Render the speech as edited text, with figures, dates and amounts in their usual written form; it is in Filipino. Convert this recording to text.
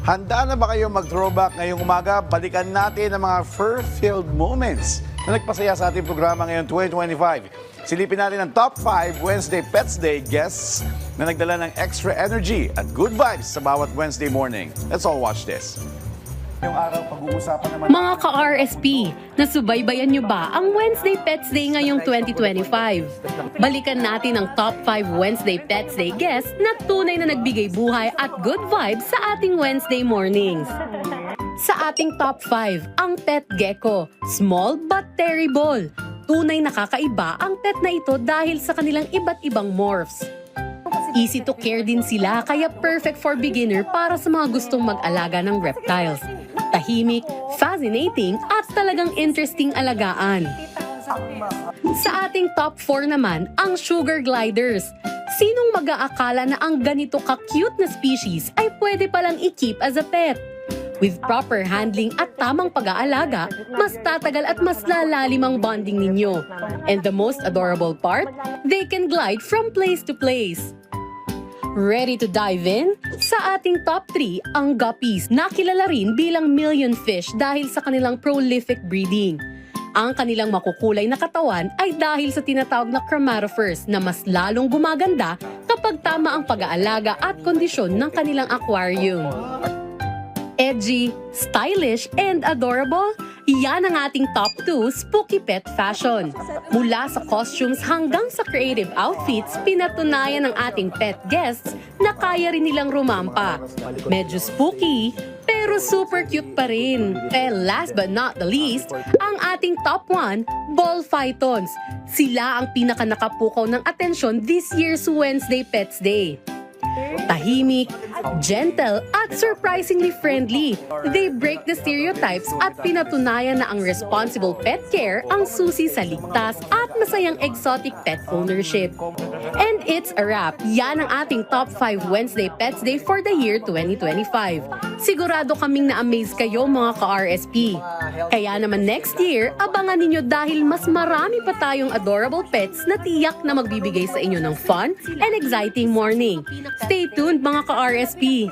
Handa na ba kayo mag-throwback ngayong umaga? Balikan natin ang mga fur-filled moments na nagpasaya sa ating programa ngayong 2025. Silipin natin ang top 5 Wednesday Pets Day guests na nagdala ng extra energy at good vibes sa bawat Wednesday morning. Let's all watch this. Yung araw, pag-uusapan naman... Mga ka-RSP, nasubaybayan nyo ba ang Wednesday Pets Day ngayong 2025? Balikan natin ang top 5 Wednesday Pets Day guests na tunay na nagbigay buhay at good vibes sa ating Wednesday mornings. Sa ating top 5, ang pet gecko, small but terrible. Tunay nakakaiba ang pet na ito dahil sa kanilang iba't ibang morphs. Easy to care din sila kaya perfect for beginner para sa mga gustong mag-alaga ng reptiles. Tahimik, fascinating at talagang interesting alagaan. Sa ating top 4 naman, ang sugar gliders. Sinong mag-aakala na ang ganito ka-cute na species ay pwede palang i-keep as a pet? With proper handling at tamang pag-aalaga, mas tatagal at mas lalalim ang bonding ninyo. And the most adorable part, they can glide from place to place. Ready to dive in? Sa ating top 3, ang guppies, na kilala rin bilang million fish dahil sa kanilang prolific breeding. Ang kanilang makukulay na katawan ay dahil sa tinatawag na chromatophores na mas lalong gumaganda kapag tama ang pag-aalaga at kondisyon ng kanilang aquarium. Edgy, stylish, and adorable? Yan ang ating top 2 spooky pet fashion. Mula sa costumes hanggang sa creative outfits, pinatunayan ng ating pet guests na kaya rin nilang rumampa. Medyo spooky, pero super cute pa rin. And last but not the least, ang ating top 1, ball pythons. Sila ang pinaka-nakapukaw ng atensyon this year's Wednesday Pets Day. Tahimik, gentle, at surprisingly friendly. They break the stereotypes at pinatunayan na ang responsible pet care ang susi sa ligtas at masayang exotic pet ownership. And it's a wrap. Yan ang ating top 5 Wednesday Pets Day for the year 2025. Sigurado kaming na-amaze kayo mga ka-RSP. Kaya naman next year, abangan ninyo dahil mas marami pa tayong adorable pets na tiyak na magbibigay sa inyo ng fun and exciting morning. Stay tuned mga ka-RSP!